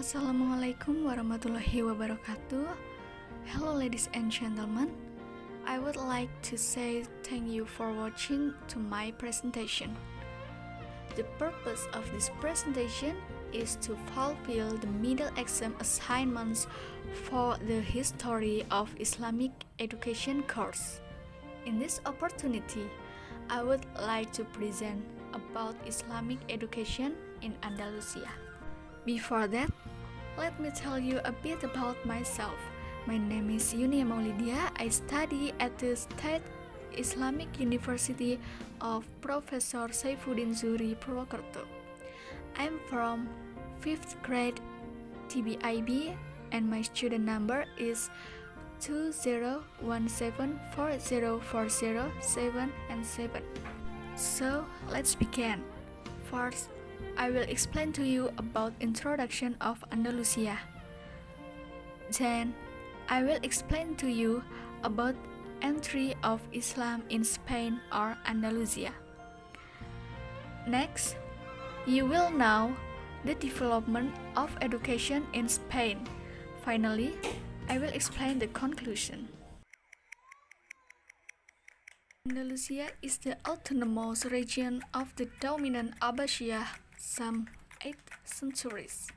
Assalamualaikum warahmatullahi wabarakatuh. Hello ladies and gentlemen. I would like to say thank you for watching to my presentation. The purpose of this presentation is to fulfill the middle exam assignments for the History of Islamic Education course. In this opportunity, I would like to present about Islamic education in Andalusia. Before that, let me tell you a bit about myself. My name is Yunia Maulidia. I study at the State Islamic University of Professor Saifuddin Zuri Purwokerto. I'm from 5th grade TBIB and my student number is 20174040 and 7. So, let's begin. First, I will explain to you about introduction of Andalusia. Then, I will explain to you about entry of Islam in Spain or Andalusia. Next, you will know the development of education in Spain. Finally, I will explain the conclusion. Andalusia is the autonomous region of the dominant Abbasiyah some 8th centuries.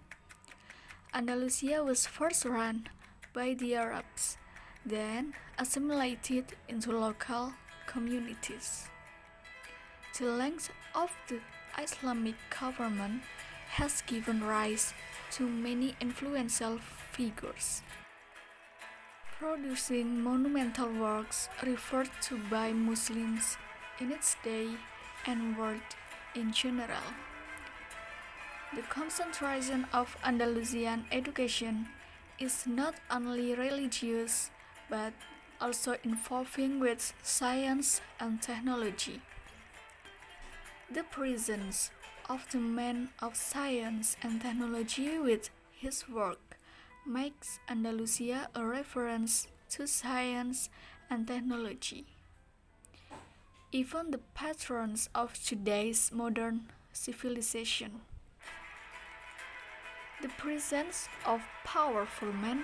Andalusia was first run by the Arabs, then assimilated into local communities. The length of the Islamic government has given rise to many influential figures, producing monumental works referred to by Muslims in its day and world in general. The concentration of Andalusian education is not only religious but also involving with science and technology. The presence of the man of science and technology with his work makes Andalusia a reference to science and technology. Even the patrons of today's modern civilization. The presence of powerful men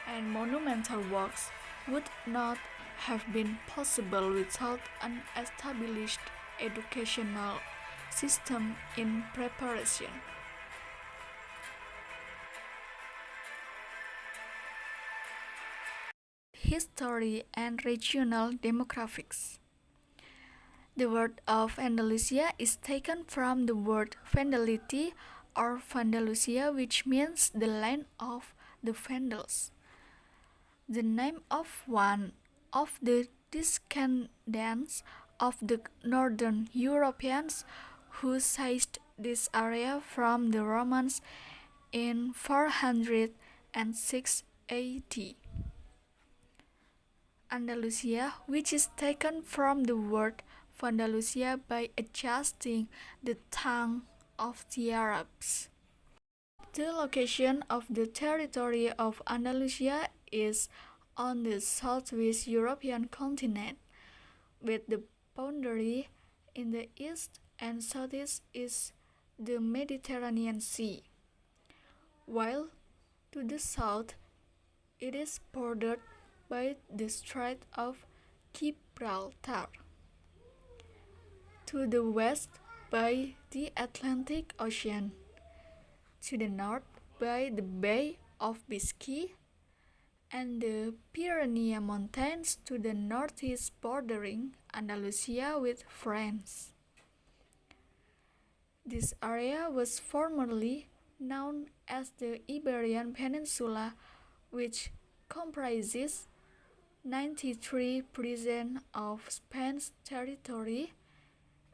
and monumental works would not have been possible without an established educational system in preparation. History and regional demographics. The word of Andalusia is taken from the word Vandality or Vandalusia, which means the land of the Vandals. The name of one of the descendants of the northern Europeans who seized this area from the Romans in 406 AD. Andalusia, which is taken from the word Vandalusia by adjusting the tongue of the Arabs. The location of the territory of Andalusia is on the southwest European continent, with the boundary in the east and southeast is the Mediterranean Sea, while to the south it is bordered by the Strait of Gibraltar, to the west by the Atlantic Ocean, to the north by the Bay of Biscay, and the Pyrenees Mountains to the northeast bordering Andalusia with France. This area was formerly known as the Iberian Peninsula, which comprises 93% of Spain's territory,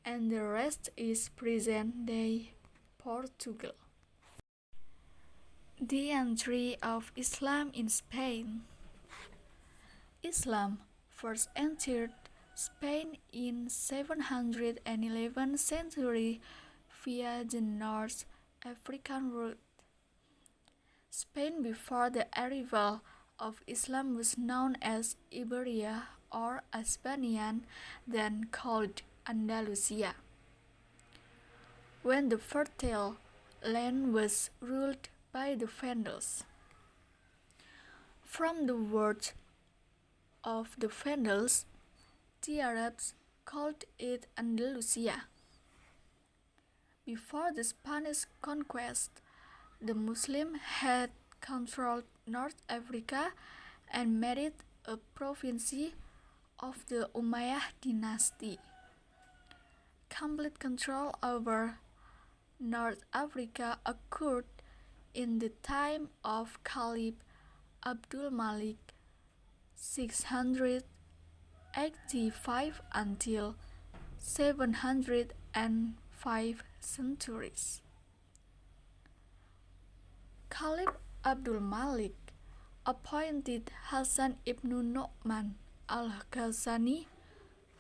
and the rest is present-day Portugal. The entry of Islam in Spain. Islam first entered Spain in 711 century via the North African route. Spain before the arrival of Islam was known as Iberia or Hispanian, then called Andalusia. When the fertile land was ruled by the Vandals. From the word of the Vandals, the Arabs called it Andalucia. Before the Spanish conquest, the Muslims had controlled North Africa and made it a province of the Umayyad dynasty. Complete control over North Africa occurred in the time of Caliph Abdul Malik 685 until 705 centuries. Caliph Abdul Malik appointed Hasan ibn Nu'man al-Ghaznani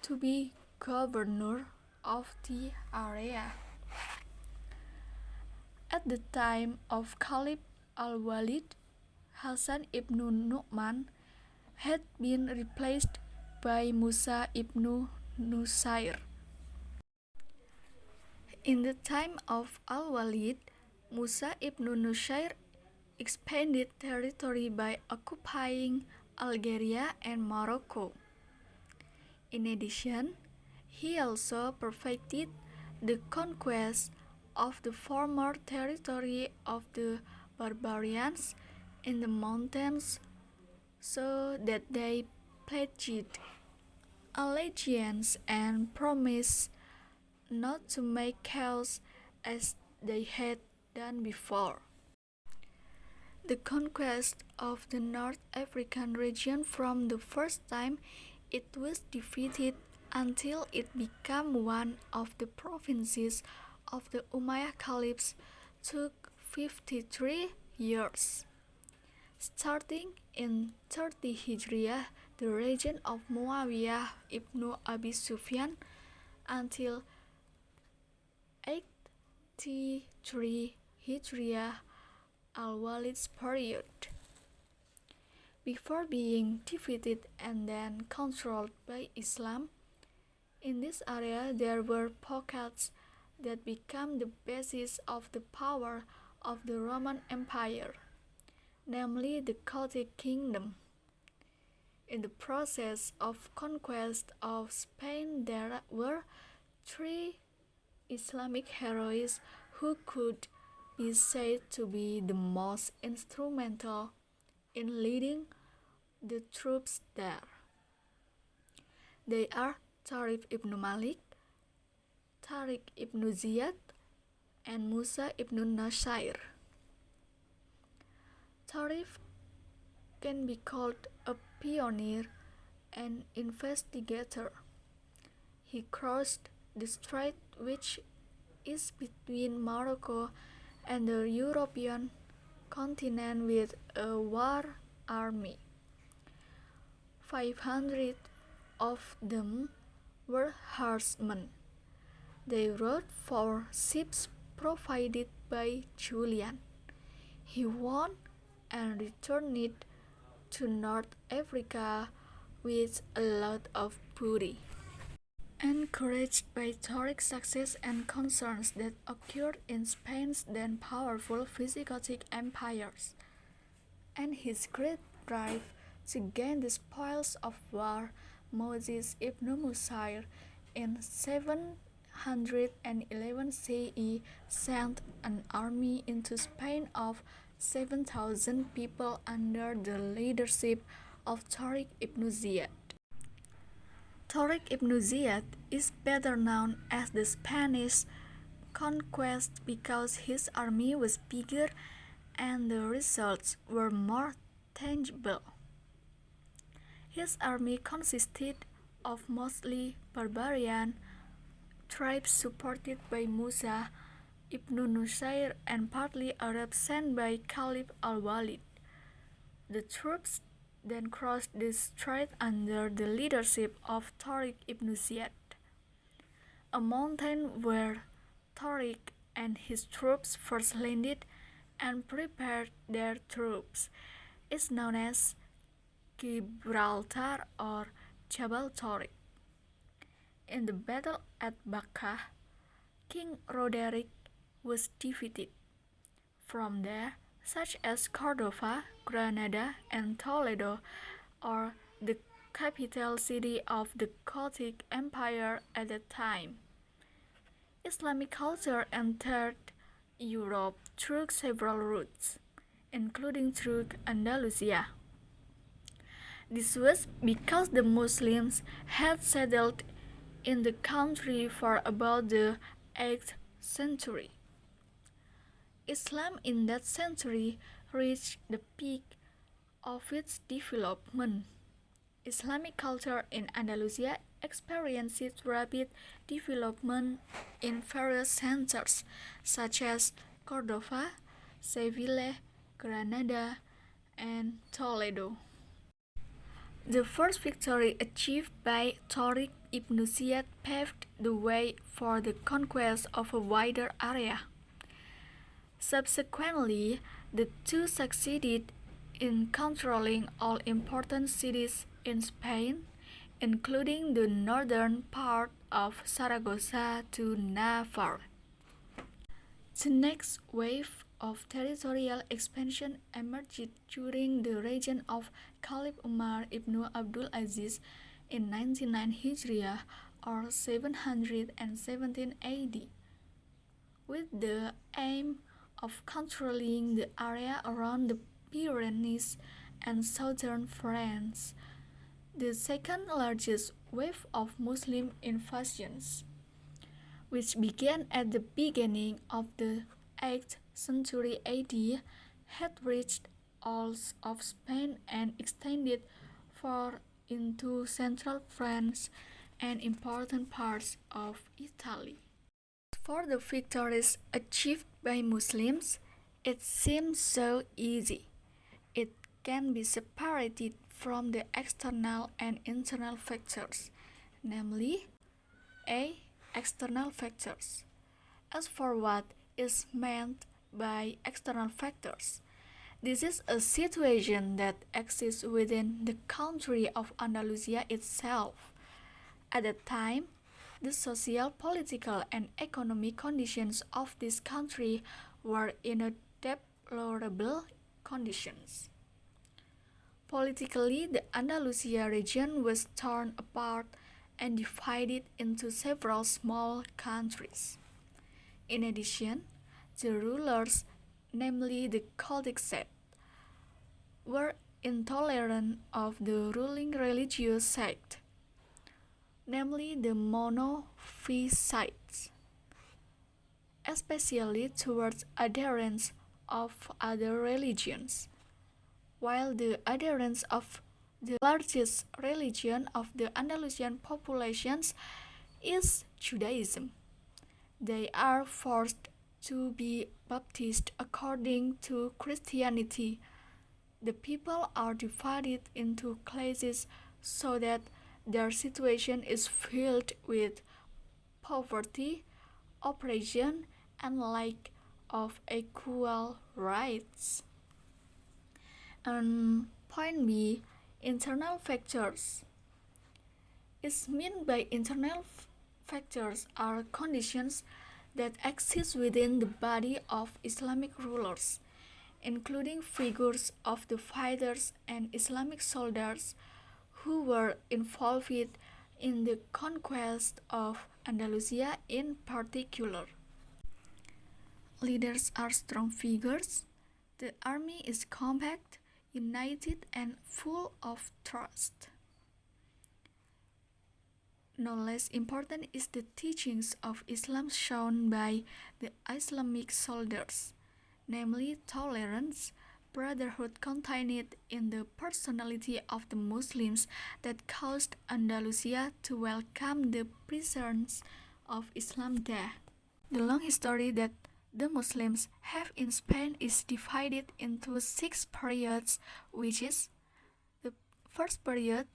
to be governor of the area. At the time of Caliph al-Walid, Hasan ibn Nu'man had been replaced by Musa ibn Nusair. In the time of al-Walid, Musa ibn Nusair expanded territory by occupying Algeria and Morocco. In addition, he also perfected the conquest of the former territory of the barbarians in the mountains, so that they pledged allegiance and promised not to make chaos as they had done before. The conquest of the North African region from the first time it was defeated until it became one of the provinces of the Umayyad Caliphs took 53 years. Starting in 30 Hijriah, the region of Muawiyah ibn Abi Sufyan until 83 Hijriah, al-Walid's period. Before being defeated and then controlled by Islam, in this area there were pockets that became the basis of the power of the Roman Empire, namely the Gothic Kingdom. In the process of conquest of Spain, there were 3 Islamic heroes who could be said to be the most instrumental in leading the troops there. They are Tariq ibn Malik, Tariq ibn Ziyad, and Musa ibn Nasir. Tariq can be called a pioneer and investigator. He crossed the strait which is between Morocco and the European continent with a war army. 500 of them were horsemen. They rode 4 ships provided by Julian. He won and returned to North Africa with a lot of booty. Encouraged by Tariq's success and concerns that occurred in Spain's then powerful Visigothic empires, and his great drive to gain the spoils of war, Moses ibn Musair in 711 CE sent an army into Spain of 7,000 people under the leadership of Tariq ibn Ziyad. Tariq ibn Ziyad is better known as the Spanish conquest because his army was bigger and the results were more tangible. His army consisted of mostly barbarian tribes supported by Musa ibn Nusair and partly Arabs sent by Caliph al-Walid. The troops then crossed the strait under the leadership of Tariq ibn Ziyad. A mountain where Tariq and his troops first landed and prepared their troops is known as Gibraltar or Jabal Tariq. In the battle at Bakka, King Roderick was defeated. From there, such as Cordova, Granada, and Toledo, or the capital city of the Gothic Empire at that time. Islamic culture entered Europe through several routes, including through Andalusia. This was because the Muslims had settled in the country for about the 8th century. Islam in that century reached the peak of its development. Islamic culture in Andalusia experienced rapid development in various centers such as Cordova, Seville, Granada, and Toledo. The first victory achieved by Tariq ibn Ziyad paved the way for the conquest of a wider area. Subsequently, the two succeeded in controlling all important cities in Spain, including the northern part of Zaragoza to Navarre. The next wave of territorial expansion emerged during the reign of Caliph Umar ibn Abdul Aziz in 99 Hijriah or 717 AD, with the aim of controlling the area around the Pyrenees and southern France, the second largest wave of Muslim invasions, which began at the beginning of the 8th century AD, had reached all of Spain and extended far into central France and important parts of Italy. For the victories achieved by Muslims, it seems so easy. It can be separated from the external and internal factors, namely A. External factors. As for what is meant by external factors, this is a situation that exists within the country of Andalusia itself. At that time, the social, political, and economic conditions of this country were in a deplorable conditions. Politically, the Andalusia region was torn apart and divided into several small countries. In addition, the rulers, namely the Gothic sect, were intolerant of the ruling religious sect, namely the Monophysites, especially towards adherents of other religions, while the adherents of the largest religion of the Andalusian populations is Judaism. They are forced to be baptized according to Christianity. The people are divided into classes so that their situation is filled with poverty, oppression, and lack of equal rights. And point B, internal factors. Is meant by internal factors are conditions that exist within the body of Islamic rulers, including figures of the fighters and Islamic soldiers who were involved in the conquest of Andalusia in particular. Leaders are strong figures. The army is compact, united, and full of trust. No less important is the teachings of Islam shown by the Islamic soldiers, namely tolerance, brotherhood contained in the personality of the Muslims that caused Andalusia to welcome the presence of Islam there. The long history that the Muslims have in Spain is divided into 6 periods, which is the first period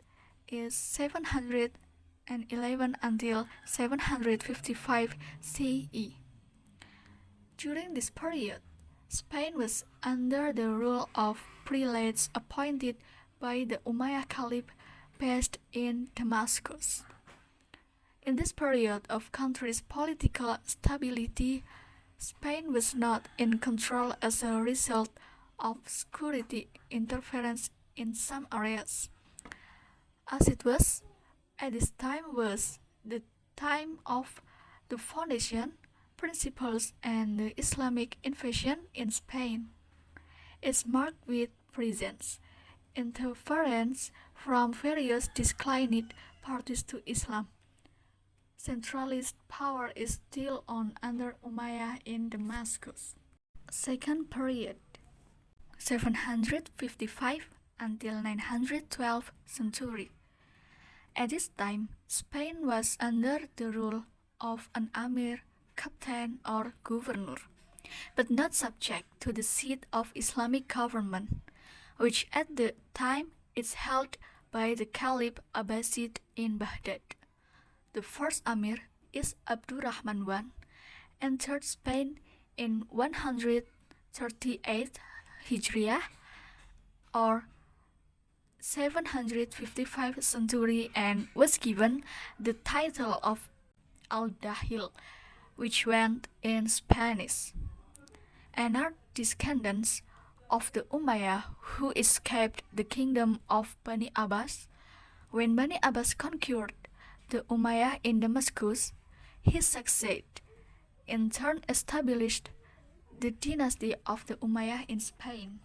is 711 until 755 CE. During this period, Spain was under the rule of prelates appointed by the Umayyad Caliph based in Damascus. In this period of country's political stability, Spain was not in control as a result of security interference in some areas, as it was at this time was the time of the foundation principles and the Islamic invasion in Spain. It's marked with presence, interference from various declined parties to Islam. Centralist power is still on under Umayyad in Damascus. Second period, 755 until 912 century. At this time, Spain was under the rule of an Amir, captain or governor, but not subject to the seat of Islamic government, which at the time is held by the Caliph Abbasid in Baghdad. The first Amir is Abdurrahman I, entered Spain in 138 Hijriah or 755 century and was given the title of Al-Dahil, which went in Spanish, and are descendants of the Umayyad who escaped the kingdom of Bani Abbas. When Bani Abbas conquered the Umayyad in Damascus, his successor in turn established the dynasty of the Umayyad in Spain.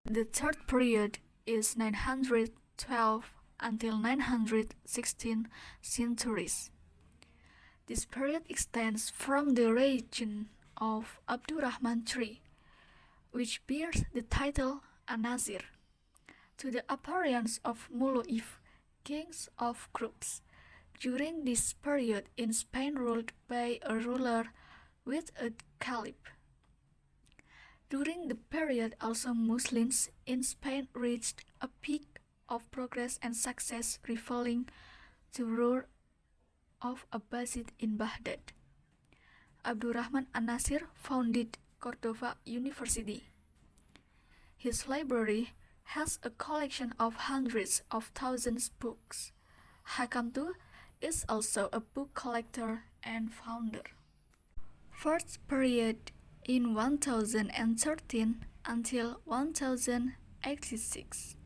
The third period is 912 until 916 centuries. This period extends from the reign of Abdurrahman III, which bears the title An-Nasir, to the appearance of Mulu'if, kings of groups. During this period in Spain ruled by a ruler with a caliph. During the period also Muslims in Spain reached a peak of progress and success rivaling the rule of Abbasid in Baghdad. Abdurrahman An-Nasir founded Cordova University. His library has a collection of hundreds of thousands of books. Hakamtu is also a book collector and founder. First period in 1013 until 1086.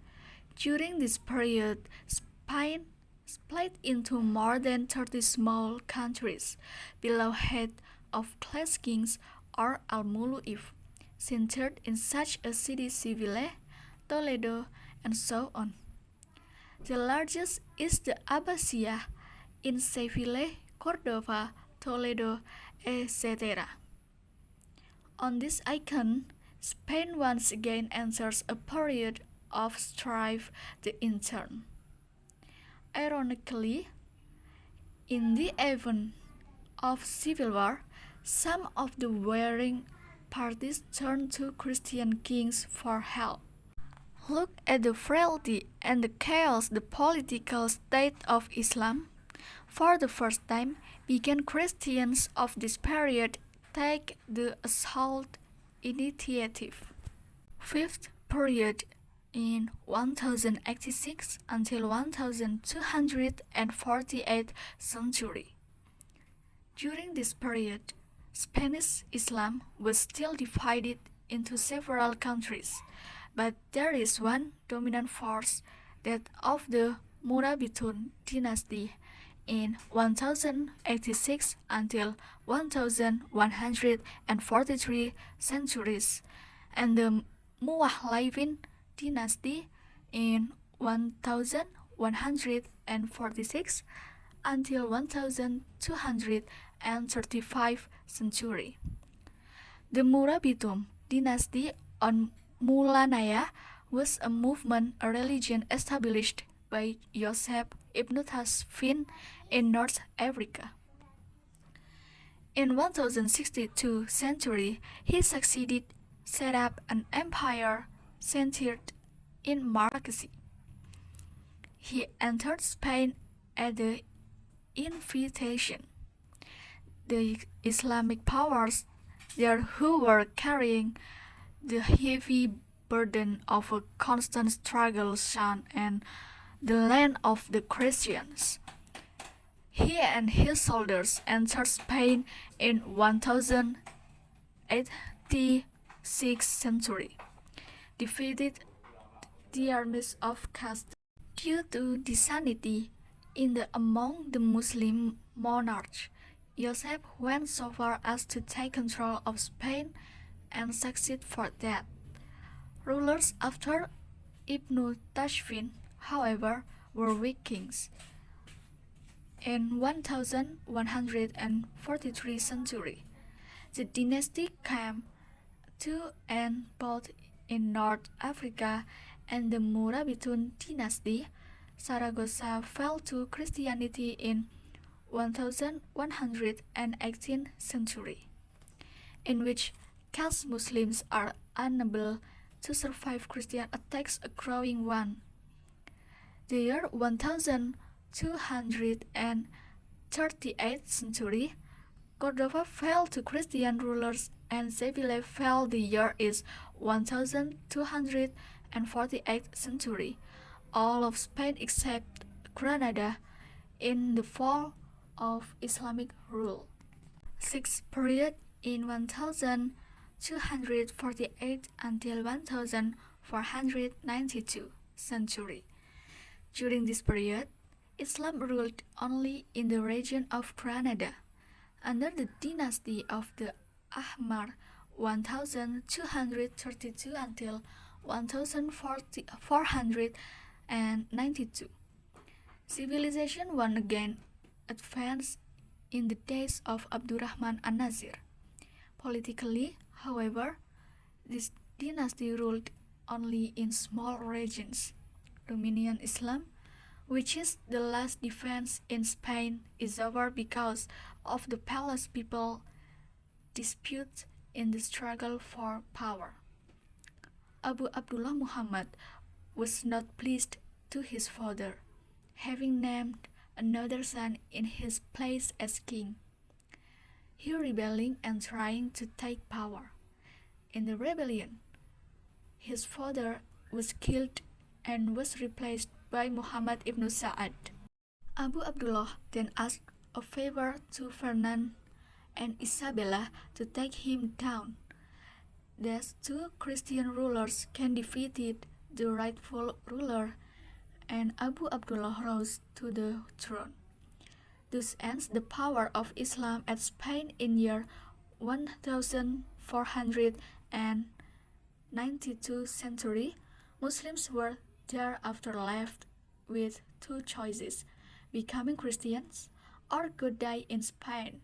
During this period, Spain split into more than 30 small countries below head of class kings or al-Mulu'if, centered in such as city Seville, Toledo, and so on. The largest is the Abbasiyah in Seville, Cordova, Toledo, etc. On this icon, Spain once again enters a period of strife the intern. Ironically, in the event of civil war, some of the warring parties turned to Christian kings for help. Look at the frailty and the chaos the political state of Islam. For the first time, began Christians of this period take the assault initiative. Fifth period in 1086 until 1248 century. During this period, Spanish Islam was still divided into several countries, but there is one dominant force, that of the Murabitun dynasty in 1086 until 1143 centuries, and the Muwahhidin dynasty in 1146 until 1235 century. The Murabitun dynasty on Mulanaya was a movement, a religion established by Joseph Ibn Tasfin in North Africa. In 1062 century, he succeeded set up an empire centered in Marrakech. He entered Spain at the invitation. The Islamic powers there who were carrying the heavy burden of a constant struggle shone and the land of the Christians. He and his soldiers entered Spain in 1086 century. defeated the armies of Castile. Due to disunity among the Muslim monarchs, Joseph went so far as to take control of Spain and succeed for that. Rulers after Ibn Tashfin, however, were weak kings. In 1143 century, the dynasty came to end both in North Africa and the Murabitun dynasty. Saragossa fell to Christianity in 1118th century, in which Celt Muslims are unable to survive Christian attacks, a growing one. The year 1238th century, Cordova fell to Christian rulers and Seville fell. The year is 1248th century. All of Spain except Granada in the fall of Islamic rule. Sixth period in 1248 until 1492 century. During this period, Islam ruled only in the region of Granada. Under the dynasty of the Ahmar 1232 until 1492. Civilization once again advanced in the days of Abdurrahman an-Nasir. Politically, however, this dynasty ruled only in small regions. Dominion Islam, which is the last defense in Spain, is over because of the palace people disputes in the struggle for power. Abu Abdullah Muhammad was not pleased to his father, having named another son in his place as king. He rebelling and trying to take power. In the rebellion, his father was killed and was replaced by Muhammad ibn Sa'ad. Abu Abdullah then asked a favor to Ferdinand and Isabella to take him down. Thus, two Christian rulers can defeat the rightful ruler, and Abu Abdullah rose to the throne. Thus ends the power of Islam at Spain in year 1492 century. Muslims were thereafter left with two choices: becoming Christians or go die in Spain.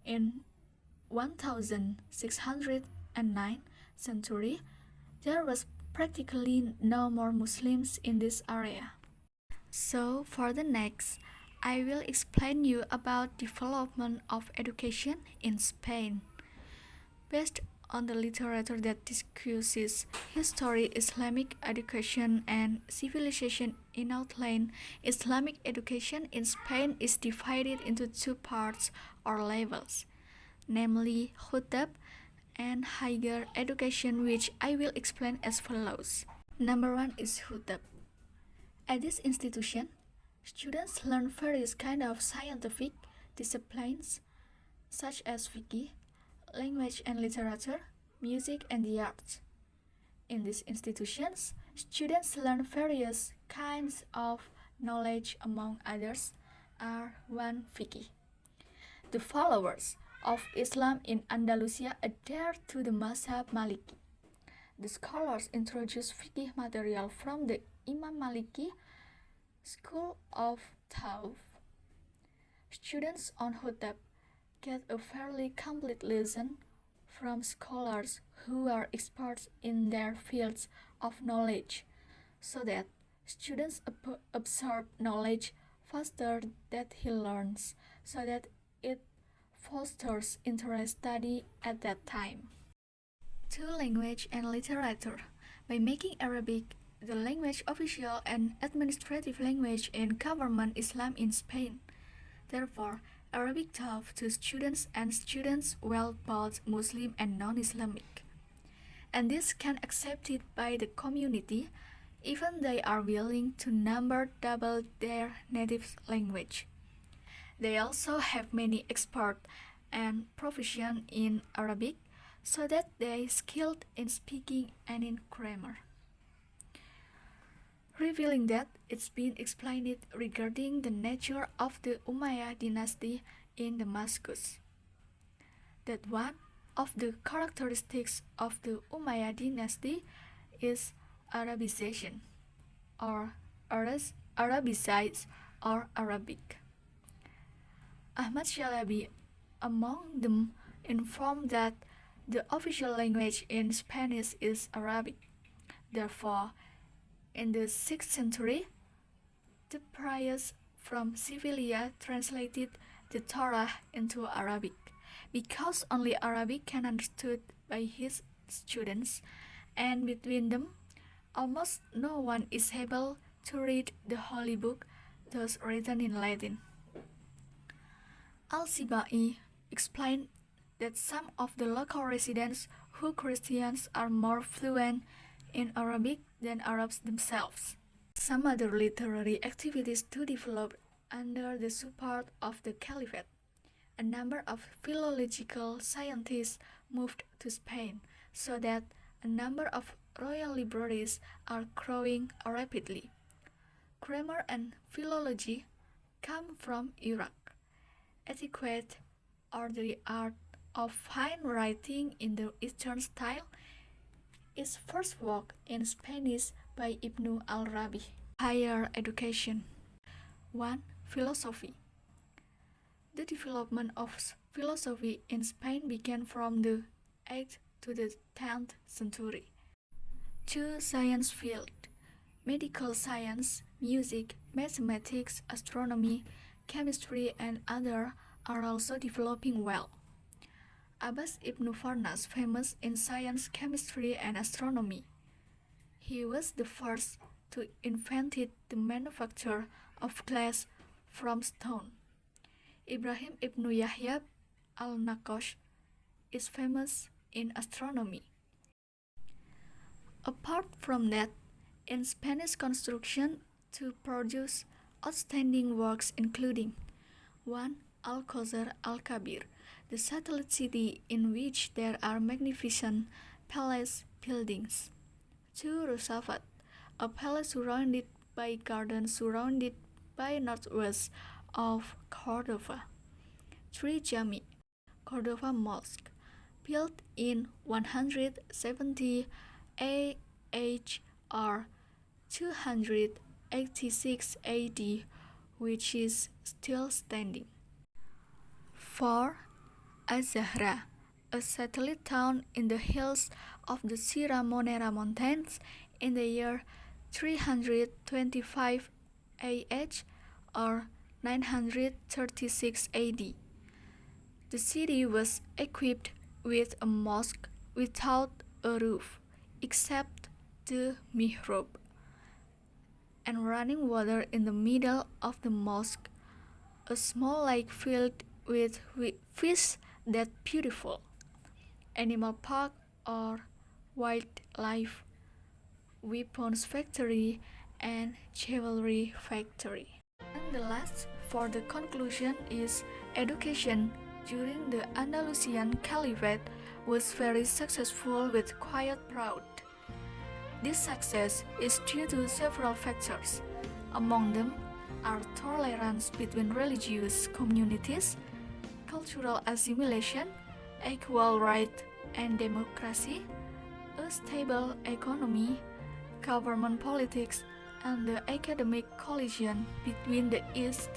In 1609 century, there was practically no more Muslims in this area. So for the next, I will explain you about development of education in Spain. Based on the literature that discusses history, Islamic education, and civilization in outline, Islamic education in Spain is divided into two parts or levels, namely Khutab and higher education, which I will explain as follows. Number 1 is Khutab. At this institution, students learn various kinds of scientific disciplines such as fiqh, language and literature, music and the arts. In these institutions, students learn various kinds of knowledge, among others are 1. Fiqh. The followers of Islam in Andalucia adhere to the Mazhab Maliki. The scholars introduce fiqh material from the Imam Maliki school of thought. Students on Khutab get a fairly complete lesson from scholars who are experts in their fields of knowledge, so that students absorb knowledge faster that he learns, so that it fosters interest study at that time. 2. Language and literature. By making Arabic the language official and administrative language in government Islam in Spain, therefore Arabic taught to students and students well both Muslim and non-Islamic. And this can accepted by the community even they are willing to number double their native language. They also have many expert and proficient in Arabic, so that they skilled in speaking and in grammar, revealing that it's been explained regarding the nature of the Umayyad dynasty in Damascus, that one of the characteristics of the Umayyad dynasty is Arabization, or Arabicized or Arabic. Ahmad Shalabi among them informed that the official language in Spanish is Arabic. Therefore, in the 6th century, the priors from Sevilla translated the Torah into Arabic, because only Arabic can understood by his students, and between them, almost no one is able to read the Holy Book, thus written in Latin. Al-Sibai explained that some of the local residents who Christians are more fluent in Arabic than Arabs themselves. Some other literary activities to develop under the support of the Caliphate. A number of philological scientists moved to Spain, so that a number of royal libraries are growing rapidly. Grammar and philology come from Iraq. Etiquette, or the art of fine writing in the Eastern style, is first work in Spanish by Ibn al-Rabi. Higher education. 1. Philosophy. The development of philosophy in Spain began from the 8th to the 10th century. 2. Science field. Medical science, music, mathematics, astronomy, chemistry, and others are also developing well. Abbas ibn Farnas, famous in science, chemistry, and astronomy. He was the first to invent the manufacture of glass from stone. Ibrahim ibn Yahya al-Naqash is famous in astronomy. Apart from that, in Spanish construction to produce outstanding works including 1. Alcázar al-Kabir, the satellite city in which there are magnificent palace buildings. 2. Rusafat, a palace surrounded by gardens surrounded by northwest of Cordova. 3. Jami, Cordova Mosque, built in 170 AH or 286 AD, which is still standing. 4. Az-Zahra, a satellite town in the hills of the Sierra Monera Mountains in the year 325 AH or 936 AD. The city was equipped with a mosque without a roof, except the mihrab, and running water in the middle of the mosque, a small lake filled with fish that beautiful, animal park or wildlife, weapons factory, and jewelry factory. And the last for the conclusion is education during the Andalusian Caliphate was very successful with quiet proud. This success is due to several factors. Among them are tolerance between religious communities, cultural assimilation, equal rights and democracy, a stable economy, government politics, and the academic coalition between the East,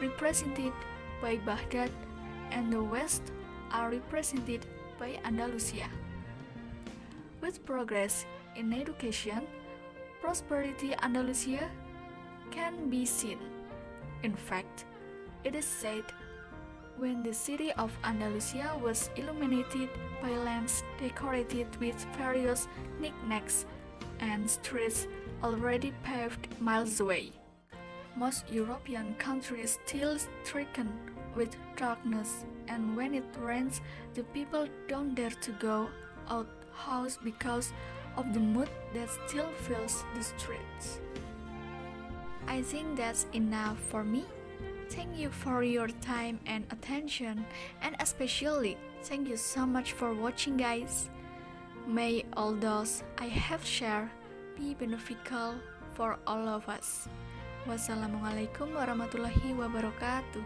represented by Baghdad, and the West are represented by Andalusia. With progress in education, prosperity Andalusia can be seen. In fact, it is said when the city of Andalusia was illuminated by lamps decorated with various knickknacks and streets already paved miles away. Most European countries still stricken with darkness, and when it rains, the people don't dare to go out house because of the mood that still fills the streets. I think that's enough for me. Thank you for your time and attention, and especially Thank you so much for watching, guys. May all those I have shared be beneficial for all of us. Wassalamualaikum warahmatullahi wabarakatuh.